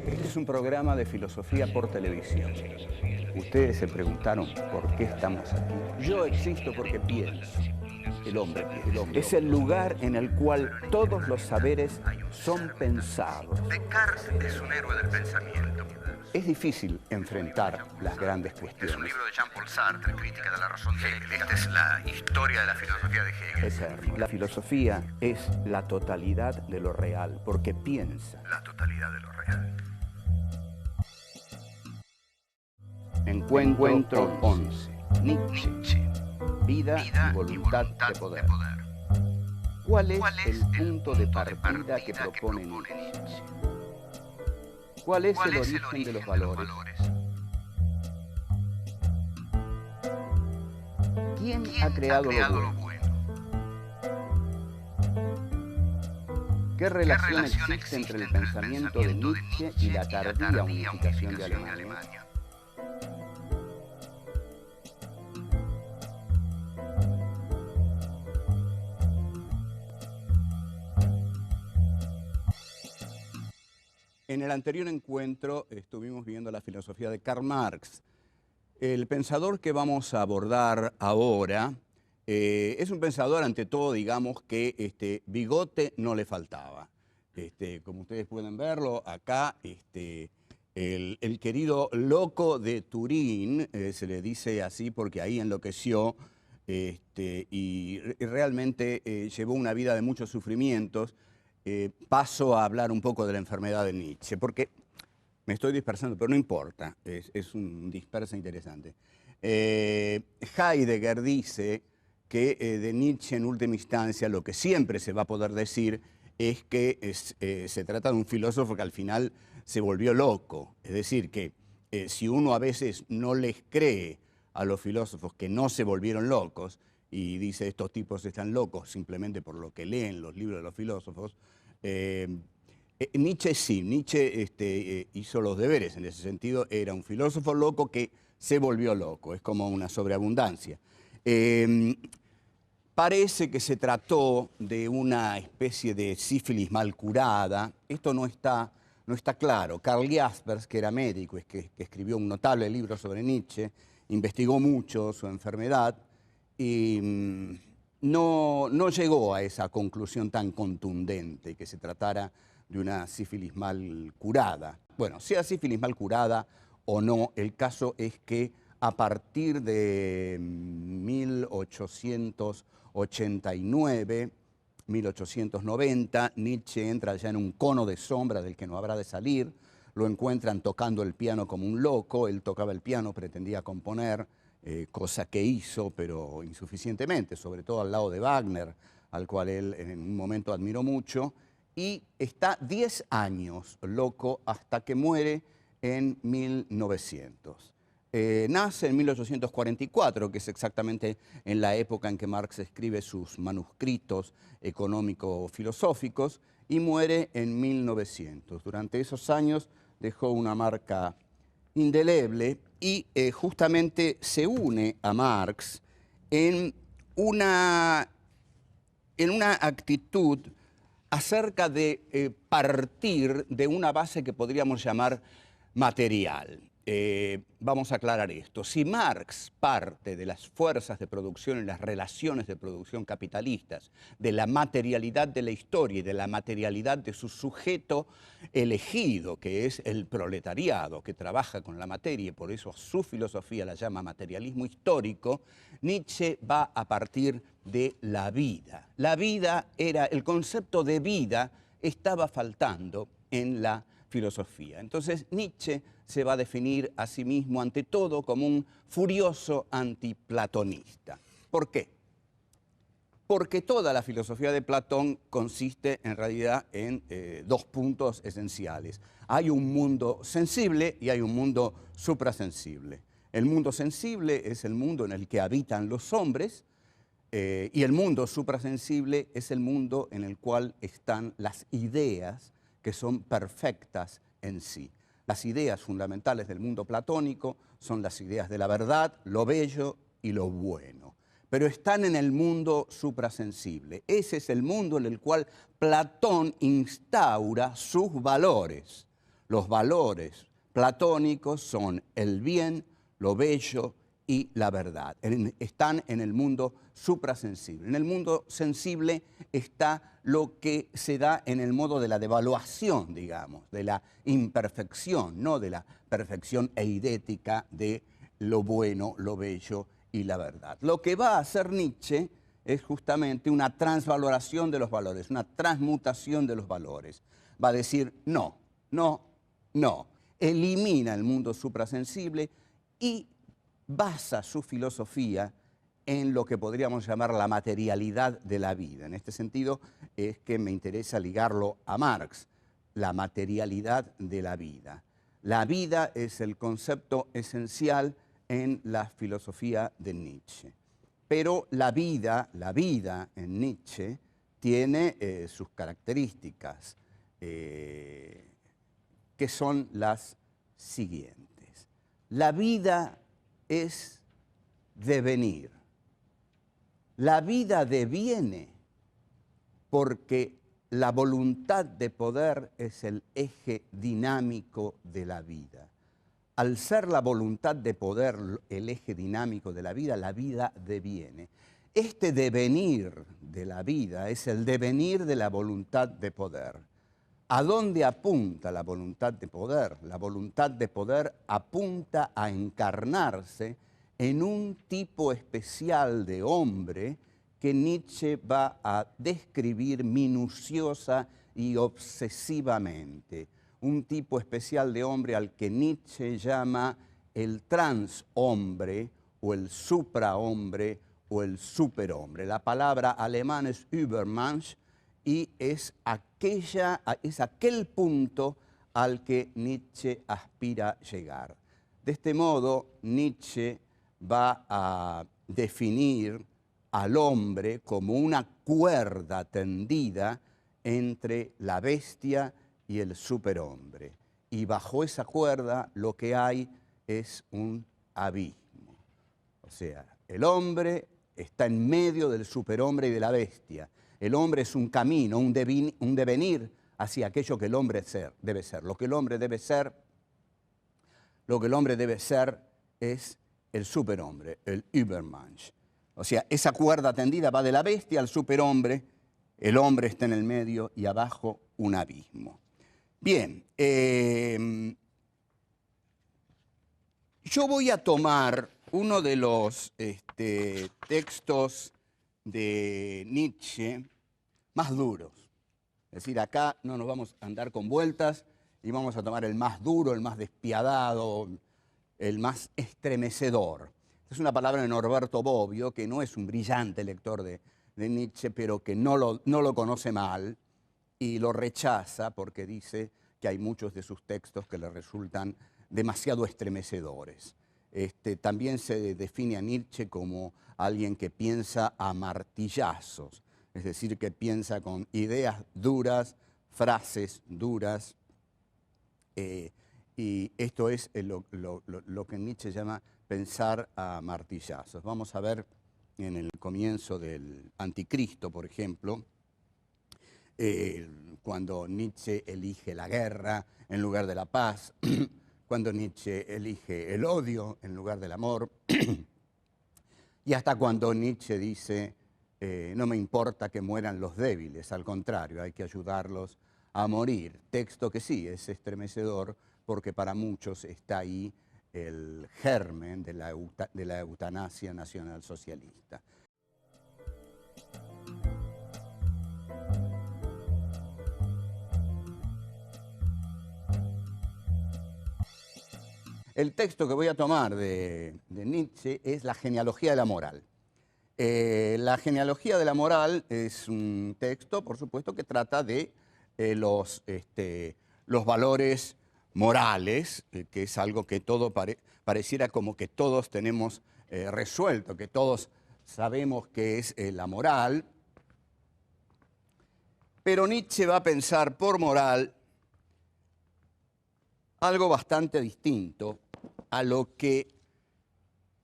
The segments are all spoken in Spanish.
Este es un programa de filosofía por televisión. Ustedes se preguntaron por qué estamos aquí. Yo existo porque pienso. El hombre piensa. Es el lugar en el cual todos los saberes son pensados. Descartes es un héroe del pensamiento. Es difícil enfrentar las grandes Es un cuestiones. libro de Jean-Paul Sartre, Crítica de la razón de Hegel. Esta es la historia de la filosofía de Hegel. Eterno. La filosofía es la totalidad de lo real, porque piensa. La totalidad de lo real. Encuentro 11. Nietzsche. Vida y voluntad de poder. ¿Cuál es el punto de partida que propone Nietzsche? ¿Cuál es el origen de los valores? ¿Quién ha creado lo bueno? ¿Qué relación existe entre el pensamiento de Nietzsche y la tardía unificación de Alemania? En el anterior encuentro estuvimos viendo la filosofía de Karl Marx. El pensador que vamos a abordar ahora es un pensador, ante todo, digamos, que bigote no le faltaba. Como ustedes pueden verlo, acá el querido loco de Turín, se le dice así porque ahí enloqueció y realmente llevó una vida de muchos sufrimientos. Paso a hablar un poco de la enfermedad de Nietzsche, porque me estoy dispersando, pero no importa, es un dispersa interesante. Heidegger dice que de Nietzsche en última instancia lo que siempre se va a poder decir es que se trata de un filósofo que al final se volvió loco. Es decir, que si uno a veces no les cree a los filósofos que no se volvieron locos, y dice estos tipos están locos simplemente por lo que leen los libros de los filósofos, Nietzsche sí, Nietzsche hizo los deberes en ese sentido, era un filósofo loco que se volvió loco, es como una sobreabundancia. Parece que se trató de una especie de sífilis mal curada, esto no está claro. Karl Jaspers, que era médico, que escribió un notable libro sobre Nietzsche, investigó mucho su enfermedad, y no llegó a esa conclusión tan contundente, que se tratara de una sífilis mal curada. Bueno, sea sífilis mal curada o no, el caso es que a partir de 1889, 1890, Nietzsche entra ya en un cono de sombra del que no habrá de salir. Lo encuentran tocando el piano como un loco, él tocaba el piano, pretendía componer, cosa que hizo, pero insuficientemente, sobre todo al lado de Wagner, al cual él en un momento admiró mucho, y está 10 años loco hasta que muere en 1900. Nace en 1844, que es exactamente en la época en que Marx escribe sus manuscritos económico-filosóficos, y muere en 1900. Durante esos años dejó una marca indeleble y justamente se une a Marx en una actitud acerca de partir de una base que podríamos llamar material. Vamos a aclarar esto. Si Marx parte de las fuerzas de producción y las relaciones de producción capitalistas, de la materialidad de la historia y de la materialidad de su sujeto elegido, que es el proletariado, que trabaja con la materia y por eso su filosofía la llama materialismo histórico, Nietzsche va a partir de la vida. La vida era, el concepto de vida estaba faltando en la filosofía. Entonces Nietzsche se va a definir a sí mismo ante todo como un furioso antiplatonista. ¿Por qué? Porque toda la filosofía de Platón consiste en realidad en dos puntos esenciales. Hay un mundo sensible y hay un mundo suprasensible. El mundo sensible es el mundo en el que habitan los hombres, y el mundo suprasensible es el mundo en el cual están las ideas que son perfectas en sí. Las ideas fundamentales del mundo platónico son las ideas de la verdad, lo bello y lo bueno. Pero están en el mundo suprasensible. Ese es el mundo en el cual Platón instaura sus valores. Los valores platónicos son el bien, lo bello y la verdad. Están en el mundo suprasensible. En el mundo sensible está lo que se da en el modo de la devaluación, digamos, de la imperfección, no de la perfección eidética de lo bueno, lo bello y la verdad. Lo que va a hacer Nietzsche es justamente una transvaloración de los valores, una transmutación de los valores. Va a decir no, no, no. Elimina el mundo suprasensible y basa su filosofía en lo que podríamos llamar la materialidad de la vida. En este sentido es que me interesa ligarlo a Marx, la materialidad de la vida. La vida es el concepto esencial en la filosofía de Nietzsche. Pero la vida en Nietzsche tiene sus características, que son las siguientes. La vida es devenir. La vida deviene porque la voluntad de poder es el eje dinámico de la vida. Al ser la voluntad de poder el eje dinámico de la vida deviene. Este devenir de la vida es el devenir de la voluntad de poder. ¿A dónde apunta la voluntad de poder? La voluntad de poder apunta a encarnarse en un tipo especial de hombre que Nietzsche va a describir minuciosa y obsesivamente. Un tipo especial de hombre al que Nietzsche llama el transhombre o el suprahombre o el superhombre. La palabra alemana es Übermensch y es aquel punto al que Nietzsche aspira llegar. De este modo, Nietzsche va a definir al hombre como una cuerda tendida entre la bestia y el superhombre. Y bajo esa cuerda lo que hay es un abismo. O sea, el hombre está en medio del superhombre y de la bestia. El hombre es un camino, un devenir hacia aquello que el hombre debe ser. Lo que el hombre debe ser es el superhombre, el Übermensch. O sea, esa cuerda tendida va de la bestia al superhombre, el hombre está en el medio y abajo un abismo. Bien, yo voy a tomar uno de los textos de Nietzsche más duros. Es decir, acá no nos vamos a andar con vueltas y vamos a tomar el más duro, el más despiadado, el más estremecedor. Es una palabra de Norberto Bobbio, que no es un brillante lector de Nietzsche, pero que no lo conoce mal y lo rechaza porque dice que hay muchos de sus textos que le resultan demasiado estremecedores. También se define a Nietzsche como alguien que piensa a martillazos, es decir, que piensa con ideas duras, frases duras, y esto es lo que Nietzsche llama pensar a martillazos. Vamos a ver en el comienzo del Anticristo, por ejemplo, cuando Nietzsche elige la guerra en lugar de la paz, cuando Nietzsche elige el odio en lugar del amor, y hasta cuando Nietzsche dice, no me importa que mueran los débiles, al contrario, hay que ayudarlos a morir. Texto que sí es estremecedor porque para muchos está ahí el germen de la eutanasia nacionalsocialista. El texto que voy a tomar de Nietzsche es La genealogía de la moral. La genealogía de la moral es un texto, por supuesto, que trata de los valores morales, que es algo que pareciera como que todos tenemos resuelto, que todos sabemos qué es la moral. Pero Nietzsche va a pensar por moral algo bastante distinto a lo que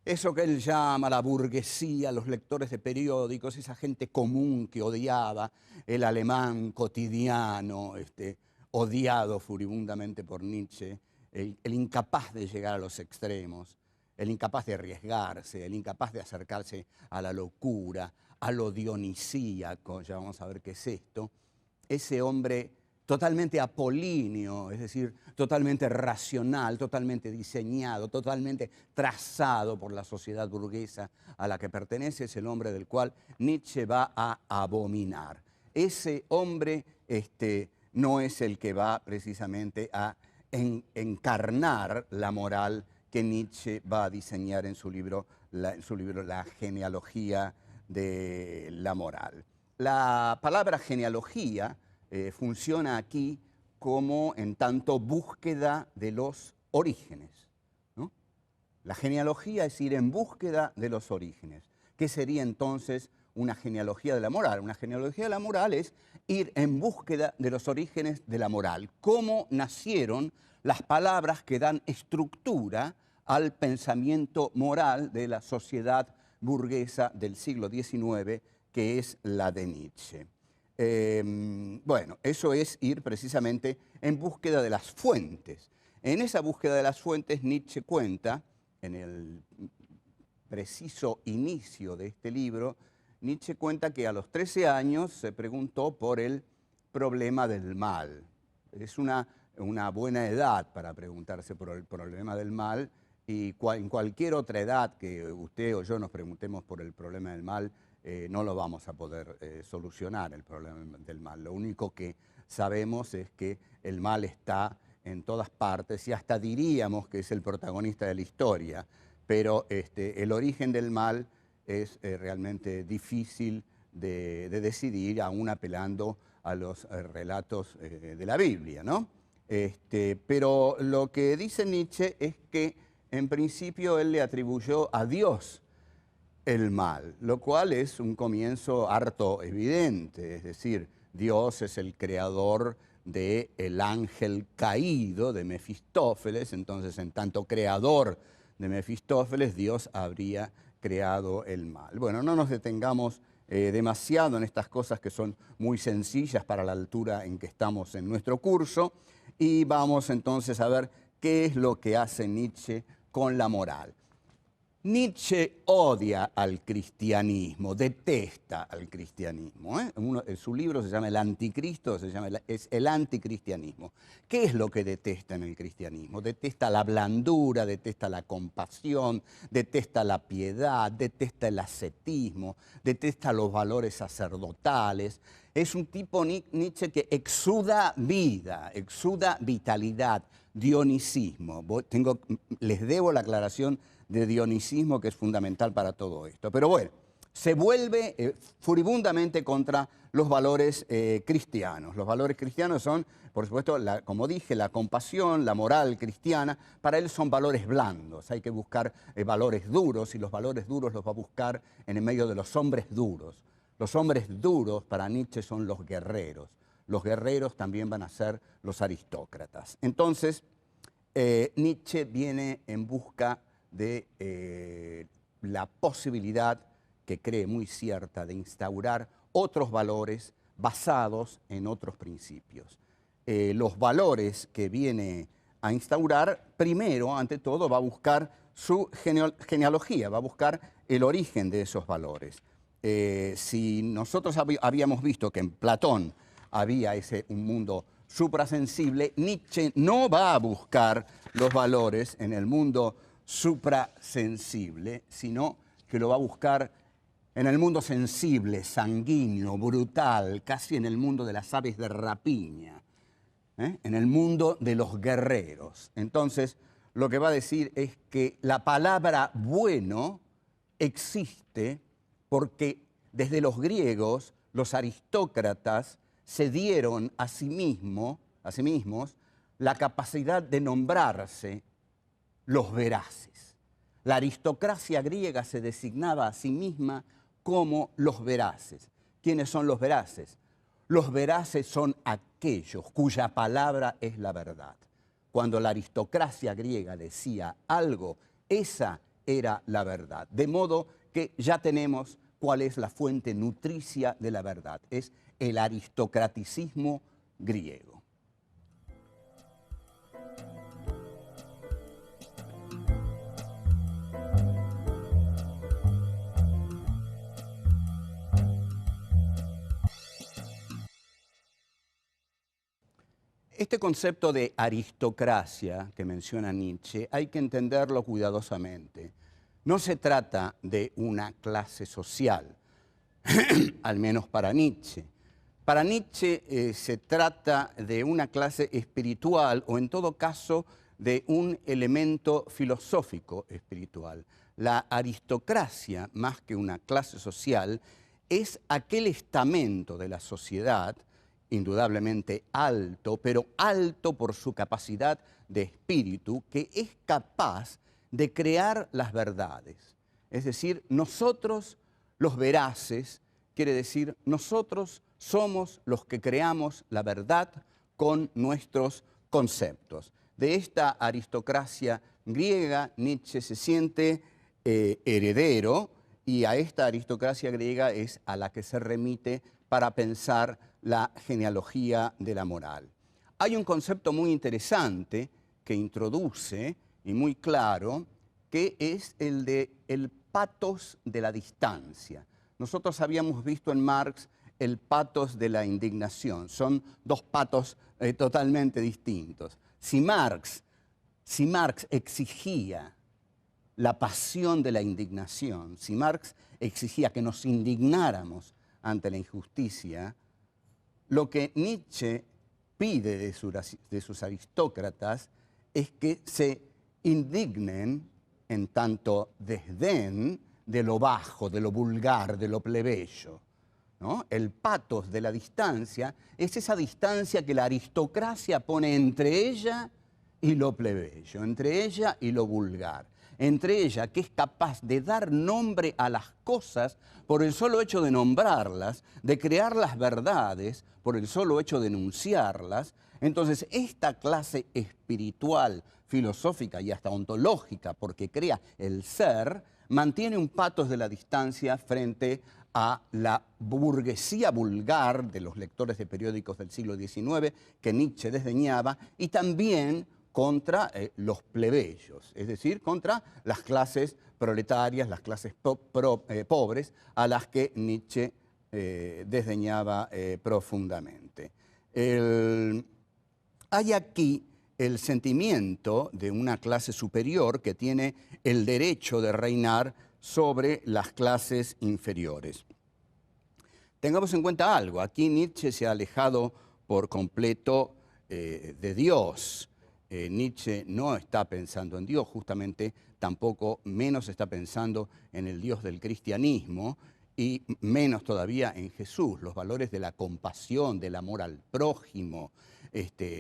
eso que él llama la burguesía, los lectores de periódicos, esa gente común que odiaba el alemán cotidiano, odiado furibundamente por Nietzsche, el incapaz de llegar a los extremos, el incapaz de arriesgarse, el incapaz de acercarse a la locura, a lo dionisíaco, ya vamos a ver qué es esto, ese hombre totalmente apolíneo, es decir, totalmente racional, totalmente diseñado, totalmente trazado por la sociedad burguesa a la que pertenece, es el hombre del cual Nietzsche va a abominar. Ese hombre no es el que va precisamente a encarnar la moral que Nietzsche va a diseñar en su libro La genealogía de la moral. La palabra genealogía funciona aquí como en tanto búsqueda de los orígenes, ¿no? La genealogía es ir en búsqueda de los orígenes. ¿Qué sería entonces una genealogía de la moral? Una genealogía de la moral es ir en búsqueda de los orígenes de la moral. ¿Cómo nacieron las palabras que dan estructura al pensamiento moral de la sociedad burguesa del siglo XIX, que es la de Nietzsche? Bueno, eso es ir precisamente en búsqueda de las fuentes. En esa búsqueda de las fuentes, Nietzsche cuenta, en el preciso inicio de este libro, Nietzsche cuenta que a los 13 años se preguntó por el problema del mal. Es una buena edad para preguntarse por el problema del mal, y en cualquier otra edad que usted o yo nos preguntemos por el problema del mal, no lo vamos a poder solucionar, el problema del mal. Lo único que sabemos es que el mal está en todas partes y hasta diríamos que es el protagonista de la historia, pero el origen del mal es realmente difícil de decidir, aún apelando a los relatos de la Biblia, ¿no? Pero lo que dice Nietzsche es que en principio él le atribuyó a Dios el mal, lo cual es un comienzo harto evidente, es decir, Dios es el creador del ángel caído de Mefistófeles, entonces en tanto creador de Mefistófeles, Dios habría creado el mal. Bueno, no nos detengamos demasiado en estas cosas que son muy sencillas para la altura en que estamos en nuestro curso, y vamos entonces a ver qué es lo que hace Nietzsche con la moral. Nietzsche odia al cristianismo, detesta al cristianismo. Su libro se llama El Anticristo, es el anticristianismo. ¿Qué es lo que detesta en el cristianismo? Detesta la blandura, detesta la compasión, detesta la piedad, detesta el ascetismo, detesta los valores sacerdotales. Es un tipo Nietzsche que exuda vida, exuda vitalidad, dionisismo. Les debo la aclaración de dionisismo, que es fundamental para todo esto. Pero bueno, se vuelve furibundamente contra los valores cristianos. Los valores cristianos son, por supuesto, como dije, la compasión, la moral cristiana. Para él son valores blandos. Hay que buscar valores duros, y los valores duros los va a buscar en el medio de los hombres duros. Los hombres duros para Nietzsche son los guerreros. Los guerreros también van a ser los aristócratas. Entonces, Nietzsche viene en busca de la posibilidad, que cree muy cierta, de instaurar otros valores basados en otros principios. Los valores que viene a instaurar, primero, ante todo, va a buscar su genealogía, va a buscar el origen de esos valores. Si nosotros habíamos visto que en Platón había un mundo suprasensible, Nietzsche no va a buscar los valores en el mundo suprasensible, sino que lo va a buscar en el mundo sensible, sanguíneo, brutal, casi en el mundo de las aves de rapiña, en el mundo de los guerreros. Entonces, lo que va a decir es que la palabra bueno existe porque desde los griegos los aristócratas se dieron a sí mismos la capacidad de nombrarse los veraces. La aristocracia griega se designaba a sí misma como los veraces. ¿Quiénes son los veraces? Los veraces son aquellos cuya palabra es la verdad. Cuando la aristocracia griega decía algo, esa era la verdad. De modo que ya tenemos cuál es la fuente nutricia de la verdad. Es el aristocraticismo griego. Este concepto de aristocracia que menciona Nietzsche hay que entenderlo cuidadosamente. No se trata de una clase social, al menos para Nietzsche. Para Nietzsche se trata de una clase espiritual o en todo caso de un elemento filosófico espiritual. La aristocracia, más que una clase social, es aquel estamento de la sociedad indudablemente alto, pero alto por su capacidad de espíritu, que es capaz de crear las verdades. Es decir, nosotros los veraces, quiere decir, nosotros somos los que creamos la verdad con nuestros conceptos. De esta aristocracia griega, Nietzsche se siente heredero, y a esta aristocracia griega es a la que se remite para pensar la genealogía de la moral. Hay un concepto muy interesante que introduce, y muy claro, que es el de el patos de la distancia. Nosotros habíamos visto en Marx el patos de la indignación. Son dos patos totalmente distintos. Si Marx exigía la pasión de la indignación, si Marx exigía que nos indignáramos ante la injusticia, lo que Nietzsche pide de sus aristócratas es que se indignen en tanto desdén de lo bajo, de lo vulgar, de lo plebeyo, ¿no? El patos de la distancia es esa distancia que la aristocracia pone entre ella y lo plebeyo, entre ella y lo vulgar, entre ella que es capaz de dar nombre a las cosas por el solo hecho de nombrarlas, de crear las verdades por el solo hecho de enunciarlas. Entonces, esta clase espiritual, filosófica y hasta ontológica, porque crea el ser, mantiene un patos de la distancia frente a la burguesía vulgar de los lectores de periódicos del siglo XIX, que Nietzsche desdeñaba, y también contra los plebeyos, es decir, contra las clases proletarias, las clases pobres, a las que Nietzsche desdeñaba profundamente. Hay aquí el sentimiento de una clase superior que tiene el derecho de reinar sobre las clases inferiores. Tengamos en cuenta algo, aquí Nietzsche se ha alejado por completo de Dios. Nietzsche no está pensando en Dios, justamente tampoco menos está pensando en el Dios del cristianismo y menos todavía en Jesús. Los valores de la compasión, del amor al prójimo,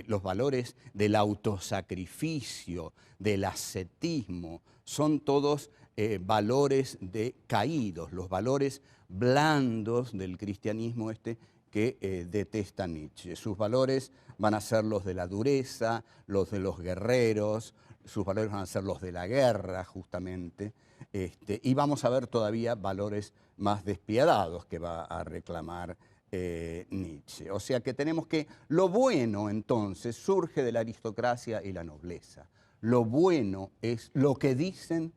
los valores del autosacrificio, del ascetismo, son todos valores caídos, los valores blandos del cristianismo que detesta Nietzsche. Sus valores van a ser los de la dureza, los de los guerreros, sus valores van a ser los de la guerra, justamente, y vamos a ver todavía valores más despiadados que va a reclamar Nietzsche. O sea que tenemos que lo bueno entonces surge de la aristocracia y la nobleza. Lo bueno es lo que dicen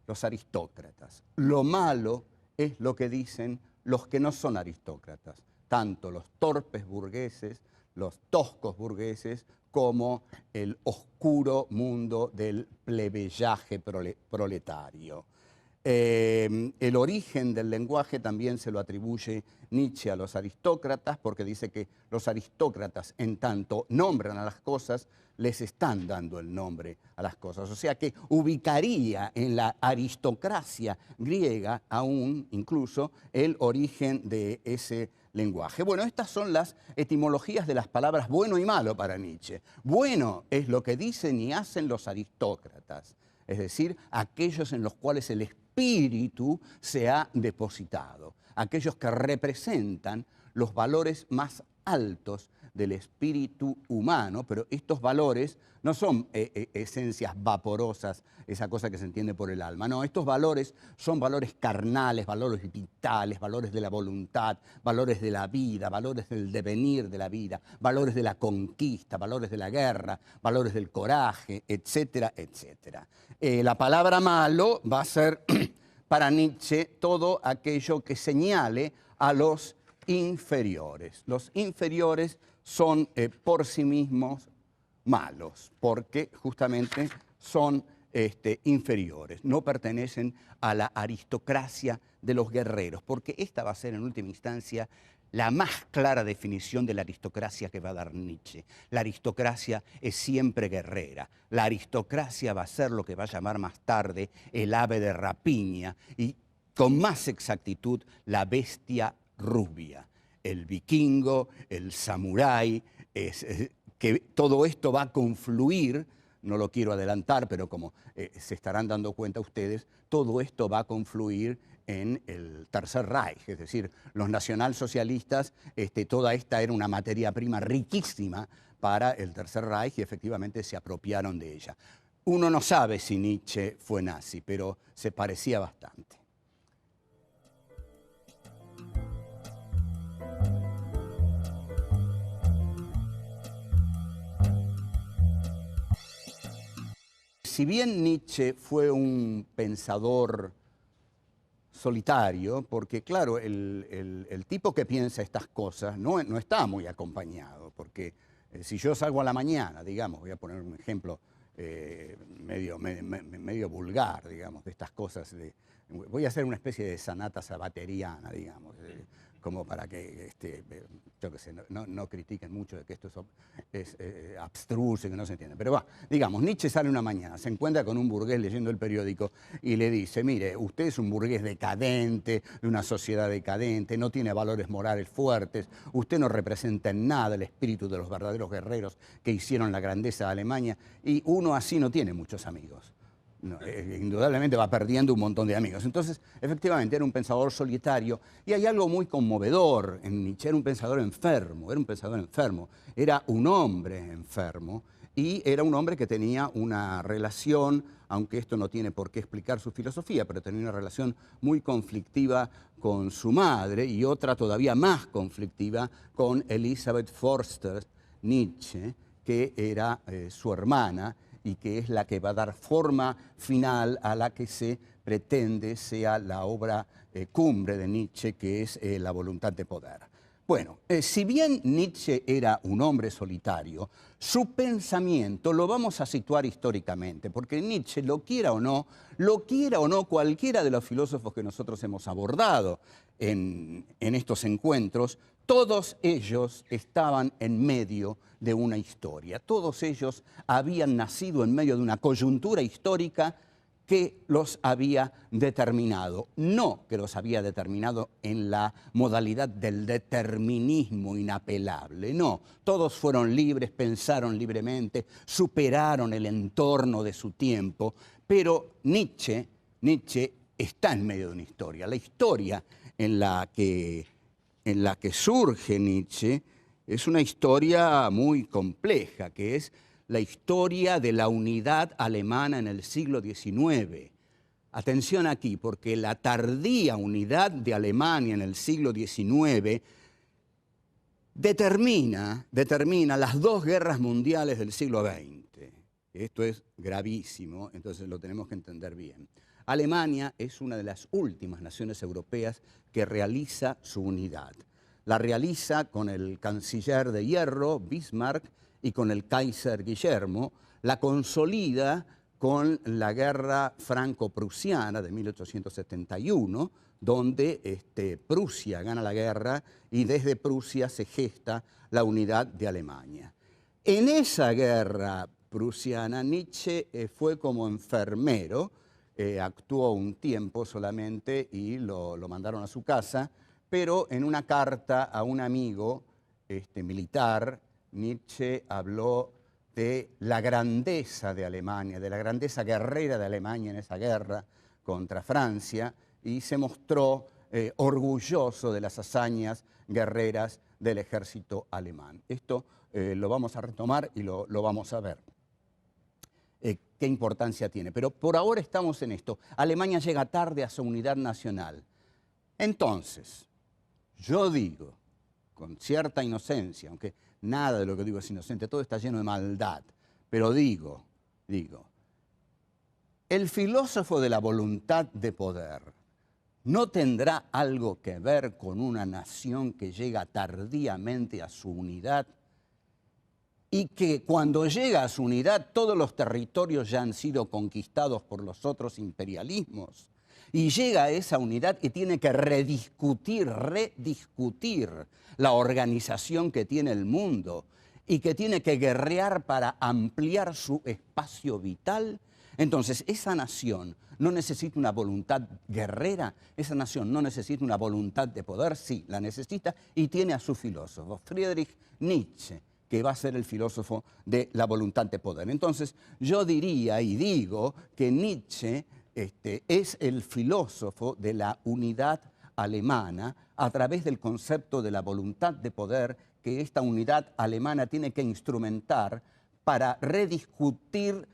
los aristócratas. Lo malo es lo que dicen los que no son aristócratas, tanto los torpes burgueses, los toscos burgueses, como el oscuro mundo del plebeyaje proletario. El origen del lenguaje también se lo atribuye Nietzsche a los aristócratas, porque dice que los aristócratas, en tanto nombran a las cosas, les están dando el nombre a las cosas. O sea que ubicaría en la aristocracia griega aún incluso el origen de ese lenguaje. Bueno, estas son las etimologías de las palabras bueno y malo para Nietzsche. Bueno es lo que dicen y hacen los aristócratas, es decir, aquellos en los cuales el espíritu se ha depositado, aquellos que representan los valores más altos del espíritu humano, pero estos valores no son esencias vaporosas, esa cosa que se entiende por el alma. No, estos valores son valores carnales, valores vitales, valores de la voluntad, valores de la vida, valores del devenir de la vida, valores de la conquista, valores de la guerra, valores del coraje, etcétera, etcétera. La palabra malo va a ser para Nietzsche todo aquello que señale a los inferiores. Los inferiores son por sí mismos malos, porque justamente son inferiores, no pertenecen a la aristocracia de los guerreros, porque esta va a ser en última instancia la más clara definición de la aristocracia que va a dar Nietzsche. La aristocracia es siempre guerrera. La aristocracia va a ser lo que va a llamar más tarde el ave de rapiña y con más exactitud la bestia rubia. El vikingo, el samurái, que todo esto va a confluir, no lo quiero adelantar, pero como se estarán dando cuenta ustedes, todo esto va a confluir en el Tercer Reich, es decir, los nacionalsocialistas, toda esta era una materia prima riquísima para el Tercer Reich y efectivamente se apropiaron de ella. Uno no sabe si Nietzsche fue nazi, pero se parecía bastante. Si bien Nietzsche fue un pensador solitario, porque claro, el tipo que piensa estas cosas no está muy acompañado, porque si yo salgo a la mañana, digamos, voy a poner un ejemplo medio vulgar, digamos, de estas cosas, voy a hacer una especie de sanata sabateriana, digamos, como para que, yo qué sé, no critiquen mucho de que esto es abstruso y que no se entiende. Pero va, digamos, Nietzsche sale una mañana, se encuentra con un burgués leyendo el periódico y le dice, mire, usted es un burgués decadente, de una sociedad decadente, no tiene valores morales fuertes, usted no representa en nada el espíritu de los verdaderos guerreros que hicieron la grandeza de Alemania, y uno así no tiene muchos amigos. No, indudablemente va perdiendo un montón de amigos. Entonces, efectivamente, era un pensador solitario y hay algo muy conmovedor en Nietzsche. Era un pensador enfermo, era un hombre enfermo y era un hombre que tenía una relación, aunque esto no tiene por qué explicar su filosofía, pero tenía una relación muy conflictiva con su madre y otra todavía más conflictiva con Elisabeth Förster Nietzsche, que era su hermana, y que es la que va a dar forma final a la que se pretende sea la obra cumbre de Nietzsche, que es La voluntad de poder. Bueno, si bien Nietzsche era un hombre solitario, su pensamiento lo vamos a situar históricamente, porque Nietzsche, lo quiera o no cualquiera de los filósofos que nosotros hemos abordado en estos encuentros, todos ellos estaban en medio de una historia. Todos ellos habían nacido en medio de una coyuntura histórica que los había determinado. No que los había determinado en la modalidad del determinismo inapelable. No, todos fueron libres, pensaron libremente, superaron el entorno de su tiempo. Pero Nietzsche está en medio de una historia. La historia en la que surge Nietzsche es una historia muy compleja, que es la historia de la unidad alemana en el siglo XIX. Atención aquí, porque la tardía unidad de Alemania en el siglo XIX determina las dos guerras mundiales del siglo XX. Esto es gravísimo, entonces lo tenemos que entender bien. Alemania es una de las últimas naciones europeas que realiza su unidad. La realiza con el canciller de hierro, Bismarck, y con el Kaiser Guillermo, la consolida con la guerra franco-prusiana de 1871, donde Prusia gana la guerra y desde Prusia se gesta la unidad de Alemania. En esa guerra prusiana, Nietzsche fue como enfermero, actuó un tiempo solamente y lo mandaron a su casa, pero en una carta a un amigo militar, Nietzsche habló de la grandeza de Alemania, de la grandeza guerrera de Alemania en esa guerra contra Francia, y se mostró orgulloso de las hazañas guerreras del ejército alemán. Esto lo vamos a retomar y lo vamos a ver. ¿Qué importancia tiene? Pero por ahora estamos en esto. Alemania llega tarde a su unidad nacional. Entonces, yo digo, con cierta inocencia, aunque nada de lo que digo es inocente, todo está lleno de maldad, pero digo, el filósofo de la voluntad de poder no tendrá algo que ver con una nación que llega tardíamente a su unidad y que cuando llega a su unidad todos los territorios ya han sido conquistados por los otros imperialismos y llega a esa unidad y tiene que rediscutir la organización que tiene el mundo y que tiene que guerrear para ampliar su espacio vital. Entonces, esa nación no necesita una voluntad guerrera, esa nación no necesita una voluntad de poder, sí, la necesita y tiene a su filósofo, Friedrich Nietzsche, que va a ser el filósofo de la voluntad de poder. Entonces, yo diría y digo que Nietzsche es el filósofo de la unidad alemana a través del concepto de la voluntad de poder que esta unidad alemana tiene que instrumentar para rediscutir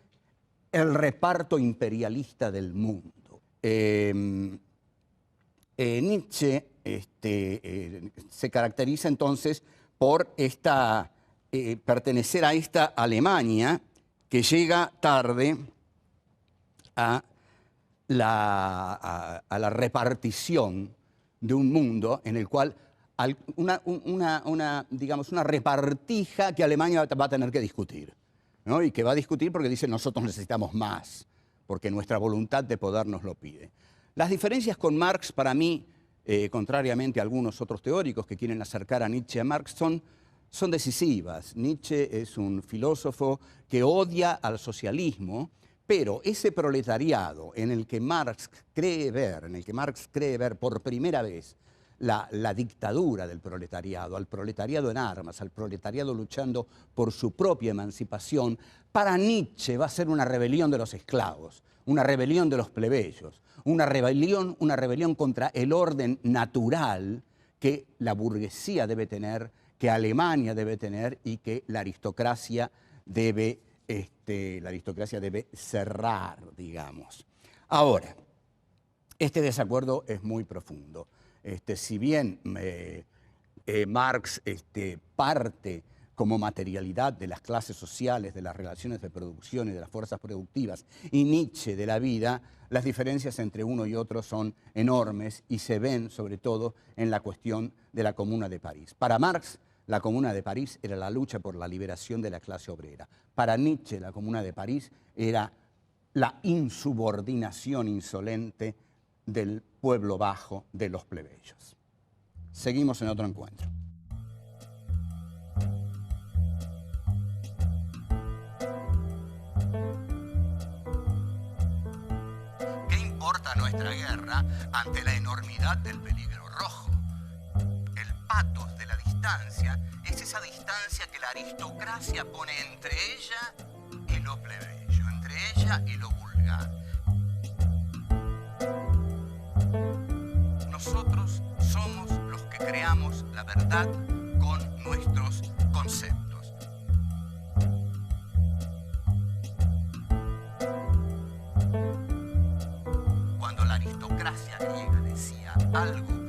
el reparto imperialista del mundo. Nietzsche se caracteriza entonces por pertenecer a esta Alemania que llega tarde a la repartición de un mundo en el cual digamos, una repartija que Alemania va a tener que discutir, ¿no? Y que va a discutir porque dice nosotros necesitamos más, porque nuestra voluntad de poder nos lo pide. Las diferencias con Marx, para mí, contrariamente a algunos otros teóricos que quieren acercar a Nietzsche a Marx, son decisivas. Nietzsche es un filósofo que odia al socialismo, pero ese proletariado en el que Marx cree ver por primera vez la dictadura del proletariado, al proletariado en armas, al proletariado luchando por su propia emancipación, para Nietzsche va a ser una rebelión de los esclavos, una rebelión de los plebeyos, una rebelión contra el orden natural que la burguesía debe tener, que Alemania debe tener y que la aristocracia debe cerrar, digamos. Ahora, este desacuerdo es muy profundo. Si bien Marx parte como materialidad de las clases sociales, de las relaciones de producción y de las fuerzas productivas, y Nietzsche de la vida, las diferencias entre uno y otro son enormes y se ven sobre todo en la cuestión de la Comuna de París. Para Marx, la Comuna de París era la lucha por la liberación de la clase obrera. Para Nietzsche, la Comuna de París era la insubordinación insolente del pueblo bajo, de los plebeyos. Seguimos en otro encuentro. ¿Qué importa nuestra guerra ante la enormidad del peligro rojo? El pathos de la distancia es esa distancia que la aristocracia pone entre ella y lo plebeyo, entre ella y lo vulgar. Nosotros somos los que creamos la verdad con nuestros conceptos. Cuando la aristocracia griega decía algo